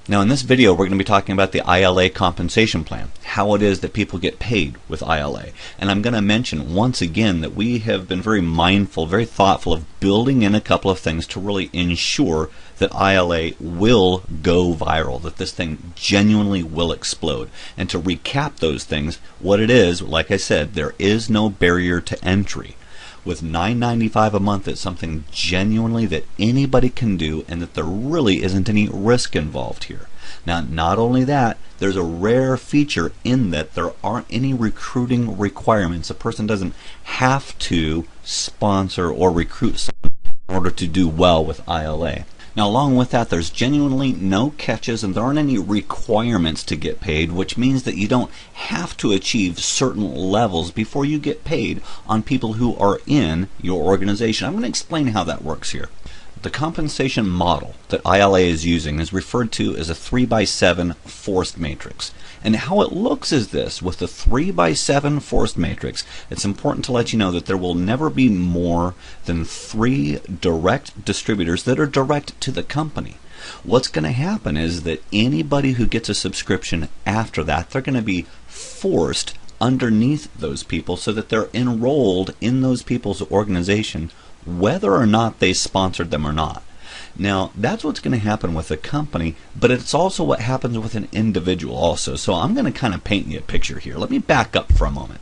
Now in this video we're going to be talking about the iLA compensation plan, how it is that people get paid with iLA. And I'm going to mention once again that we have been very mindful, very thoughtful of building in a couple of things to really ensure that iLA will go viral, that this thing genuinely will explode. And to recap those things, what it is, like I said, there is no barrier to entry. With $9.95 a month, it's something genuinely that anybody can do, and that there really isn't any risk involved here. Now, not only that, there's a rare feature in that there aren't any recruiting requirements. A person doesn't have to sponsor or recruit someone in order to do well with iLA. Now, along with that, there's genuinely no catches, and there aren't any requirements to get paid, which means that you don't have to achieve certain levels before you get paid on people who are in your organization. I'm going to explain how that works here. The compensation model that iLA is using is referred to as a 3x7 forced matrix. And how it looks is this: with the 3x7 forced matrix, it's important to let you know that there will never be more than 3 direct distributors that are direct to the company. What's going to happen is that anybody who gets a subscription after that, they're going to be forced underneath those people so that they're enrolled in those people's organization, whether or not they sponsored them or not. Now, that's what's going to happen with a company, but it's also what happens with an individual also. So I'm going to kind of paint you a picture here. Let me back up for a moment.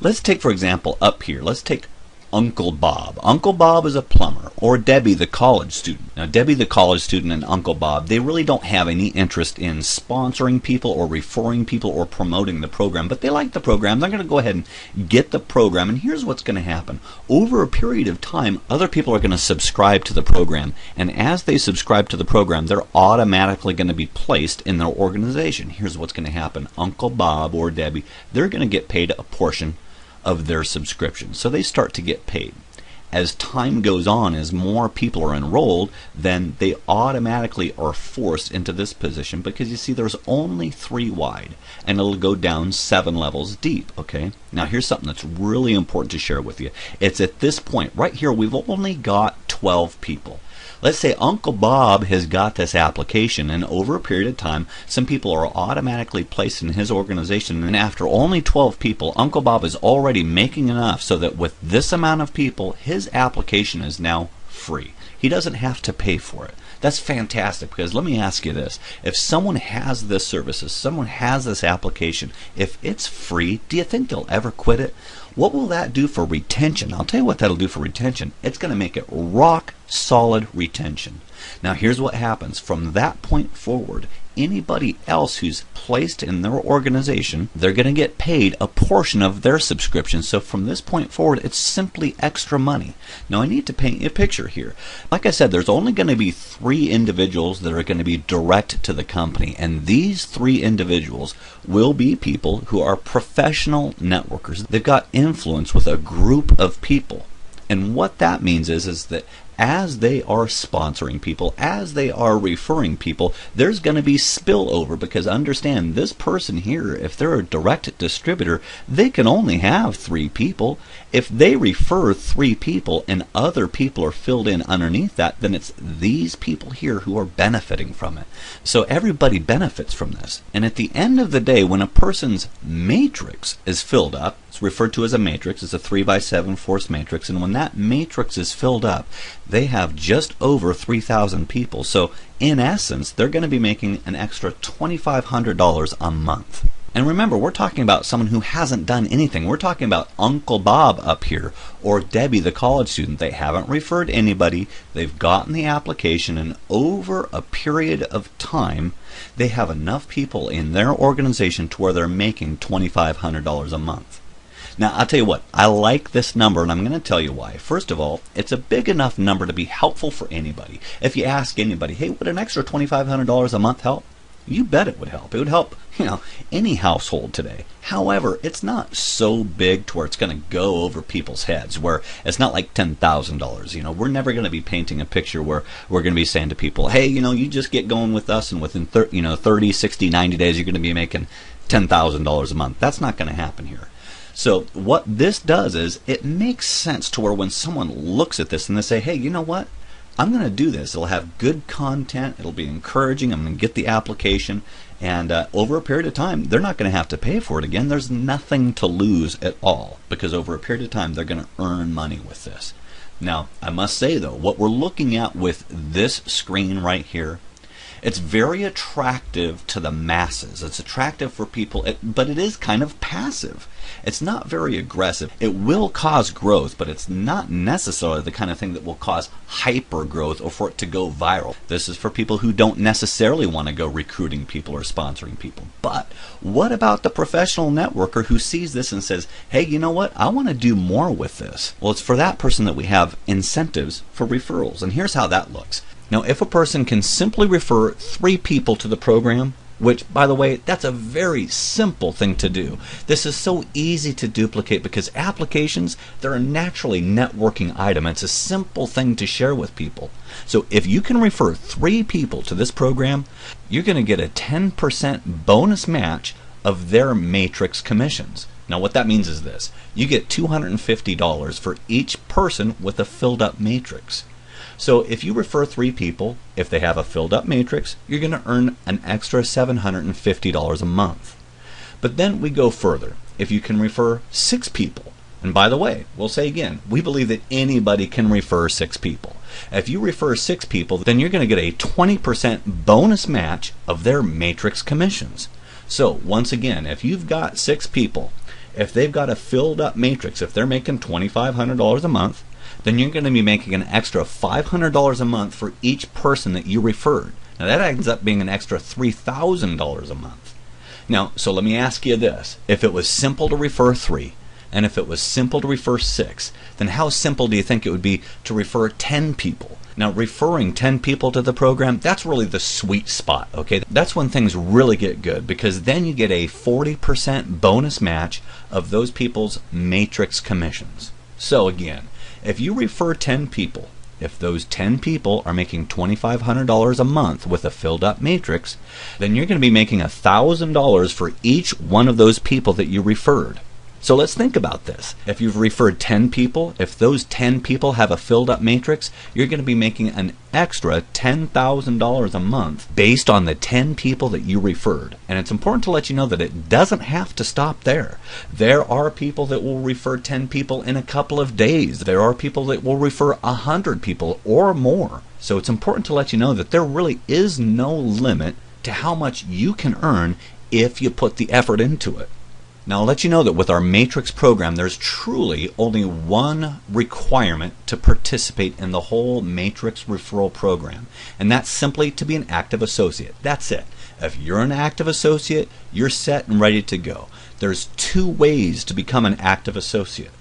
Let's take, for example, up here, let's take Uncle Bob. Uncle Bob is a plumber, or Debbie the college student. Now, Debbie the college student and Uncle Bob, they really don't have any interest in sponsoring people or referring people or promoting the program, but they like the program. They're going to go ahead and get the program, and here's what's going to happen. Over a period of time, other people are going to subscribe to the program, and as they subscribe to the program, they're automatically going to be placed in their organization. Here's what's going to happen. Uncle Bob or Debbie, they're going to get paid a portion of their subscription. So they start to get paid. As time goes on, as more people are enrolled, then they automatically are forced into this position, because you see there's only 3 wide, and it'll go down 7 levels deep. Okay, now here's something that's really important to share with you. It's at this point right here we've only got 12 people. Let's say Uncle Bob has got this application, and over a period of time, some people are automatically placed in his organization, and after only 12 people, Uncle Bob is already making enough so that with this amount of people, his application is now free. He doesn't have to pay for it. That's fantastic, because let me ask you this. If someone has this service, if someone has this application, if it's free, do you think they'll ever quit it? What will that do for retention? I'll tell you what that'll do for retention. It's going to make it rock solid retention. Now here's what happens. From that point forward, anybody else who's placed in their organization, they're going to get paid a portion of their subscription. So from this point forward, it's simply extra money. Now I need to paint you a picture here. Like I said, there's only going to be 3 individuals that are going to be direct to the company, and these 3 individuals will be people who are professional networkers. They've got influence with a group of people. And what that means is that as they are sponsoring people, as they are referring people, there's going to be spillover, because understand, this person here, if they're a direct distributor, they can only have 3 people. If they refer 3 people and other people are filled in underneath that, then it's these people here who are benefiting from it. So everybody benefits from this. And at the end of the day, when a person's matrix is filled up, it's referred to as a matrix, it's a 3x7 forced matrix, and when that matrix is filled up, they have just over 3,000 people. So in essence, they're going to be making an extra $2,500 a month. And remember, we're talking about someone who hasn't done anything. We're talking about Uncle Bob up here, or Debbie the college student. They haven't referred anybody. They've gotten the application, and over a period of time, they have enough people in their organization to where they're making $2,500 a month. Now, I'll tell you what, I like this number, and I'm going to tell you why. First of all, it's a big enough number to be helpful for anybody. If you ask anybody, hey, would an extra $2,500 a month help? You bet it would help. It would help, any household today. However, it's not so big to where it's going to go over people's heads, where it's not like $10,000. We're never going to be painting a picture where we're going to be saying to people, hey, you just get going with us, and within 30, 60, 90 days, you're going to be making $10,000 a month. That's not going to happen here. So what this does is it makes sense to where when someone looks at this and they say, hey, you know what? I'm going to do this. It'll have good content. It'll be encouraging. I'm going to get the application. And over a period of time, they're not going to have to pay for it again. There's nothing to lose at all, because over a period of time, they're going to earn money with this. Now, I must say, though, what we're looking at with this screen right here, it's very attractive to the masses. It's attractive for people, but it is kind of passive. It's not very aggressive. It will cause growth, but it's not necessarily the kind of thing that will cause hyper growth or for it to go viral. This is for people who don't necessarily want to go recruiting people or sponsoring people. But what about the professional networker who sees this and says, hey, you know what? I want to do more with this. Well, it's for that person that we have incentives for referrals. And here's how that looks. Now, if a person can simply refer 3 people to the program, which, by the way, that's a very simple thing to do. This is so easy to duplicate because applications, they're a naturally networking item. It's a simple thing to share with people. So if you can refer 3 people to this program, you're going to get a 10% bonus match of their matrix commissions. Now, what that means is this. You get $250 for each person with a filled up matrix. So if you refer 3 people, if they have a filled up matrix, you're going to earn an extra $750 a month. But then we go further. If you can refer 6 people, and by the way, we'll say again, we believe that anybody can refer 6 people. If you refer 6 people, then you're going to get a 20% bonus match of their matrix commissions. So once again, if you've got 6 people, if they've got a filled up matrix, if they're making $2,500 a month, then you're going to be making an extra $500 a month for each person that you referred. Now that ends up being an extra $3,000 a month. Now, so let me ask you this. If it was simple to refer 3, and if it was simple to refer 6, then how simple do you think it would be to refer 10 people? Now, referring 10 people to the program, that's really the sweet spot, okay? That's when things really get good, because then you get a 40% bonus match of those people's matrix commissions. So again, if you refer 10 people, if those 10 people are making $2,500 a month with a filled up matrix, then you're going to be making $1,000 for each one of those people that you referred. So let's think about this. If you've referred 10 people, if those 10 people have a filled up matrix, you're going to be making an extra $10,000 a month based on the 10 people that you referred. And it's important to let you know that it doesn't have to stop there. There are people that will refer 10 people in a couple of days. There are people that will refer 100 people or more. So it's important to let you know that there really is no limit to how much you can earn if you put the effort into it. Now, I'll let you know that with our Matrix program, there's truly only one requirement to participate in the whole Matrix referral program, and that's simply to be an active associate. That's it. If you're an active associate, you're set and ready to go. There's 2 ways to become an active associate.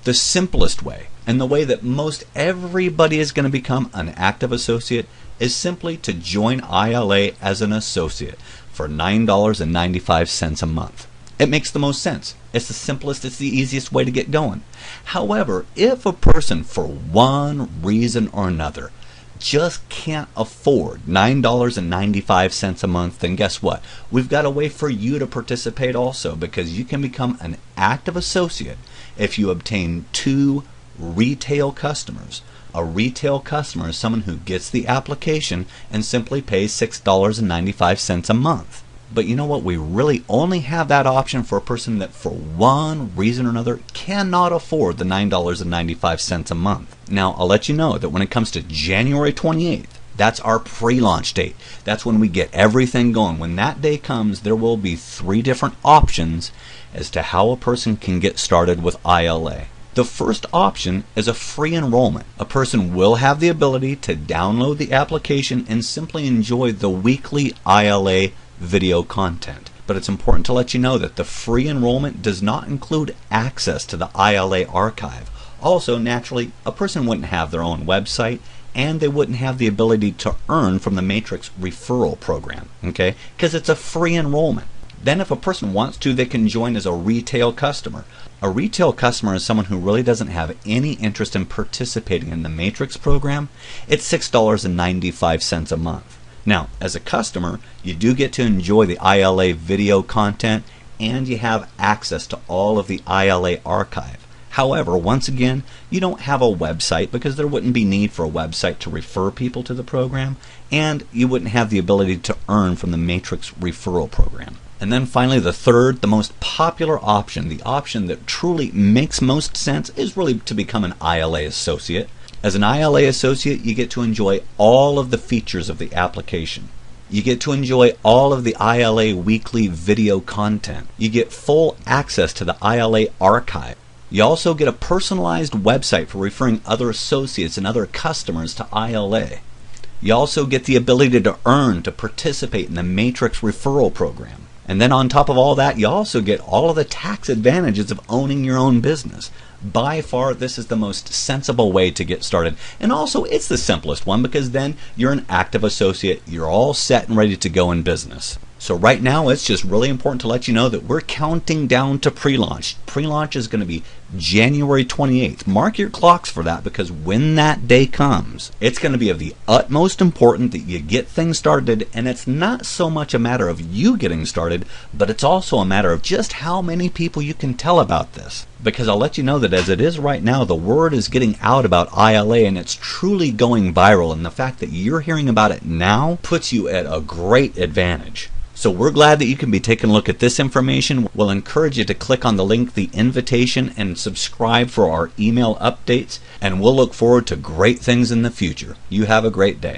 The simplest way, and the way that most everybody is going to become an active associate, is simply to join iLA as an associate for $9.95 a month. It makes the most sense. It's the simplest, it's the easiest way to get going. However, if a person, for one reason or another, just can't afford $9.95 a month, then guess what? We've got a way for you to participate also, because you can become an active associate if you obtain 2 retail customers. A retail customer is someone who gets the application and simply pays $6.95 a month. But you know what? We really only have that option for a person that for one reason or another cannot afford the $9.95 a month. Now, I'll let you know that when it comes to January 28th, that's our pre-launch date. That's when we get everything going. When that day comes, there will be 3 different options as to how a person can get started with iLA. The first option is a free enrollment. A person will have the ability to download the application and simply enjoy the weekly iLA video content. But it's important to let you know that the free enrollment does not include access to the iLA archive. Also, naturally, a person wouldn't have their own website, and they wouldn't have the ability to earn from the Matrix referral program, okay? Because it's a free enrollment. Then if a person wants to, they can join as a retail customer. A retail customer is someone who really doesn't have any interest in participating in the Matrix program. It's $6.95 a month. Now, as a customer, you do get to enjoy the iLA video content, and you have access to all of the iLA archive. However, once again, you don't have a website because there wouldn't be need for a website to refer people to the program, and you wouldn't have the ability to earn from the Matrix referral program. And then finally, the third, the most popular option, the option that truly makes most sense, is really to become an iLA associate. As an iLA associate, you get to enjoy all of the features of the application. You get to enjoy all of the iLA weekly video content. You get full access to the iLA archive. You also get a personalized website for referring other associates and other customers to iLA. You also get the ability to earn to participate in the Matrix referral program. And then on top of all that, you also get all of the tax advantages of owning your own business. By far, this is the most sensible way to get started. And also, it's the simplest one because then you're an active associate. You're all set and ready to go in business. So right now, it's just really important to let you know that we're counting down to pre-launch. Pre-launch is going to be January 28th. Mark your clocks for that because when that day comes, it's going to be of the utmost importance that you get things started. And it's not so much a matter of you getting started, but it's also a matter of just how many people you can tell about this. Because I'll let you know that as it is right now, the word is getting out about iLA and it's truly going viral. And the fact that you're hearing about it now puts you at a great advantage. So we're glad that you can be taking a look at this information. We'll encourage you to click on the link, the invitation, and subscribe for our email updates. And we'll look forward to great things in the future. You have a great day.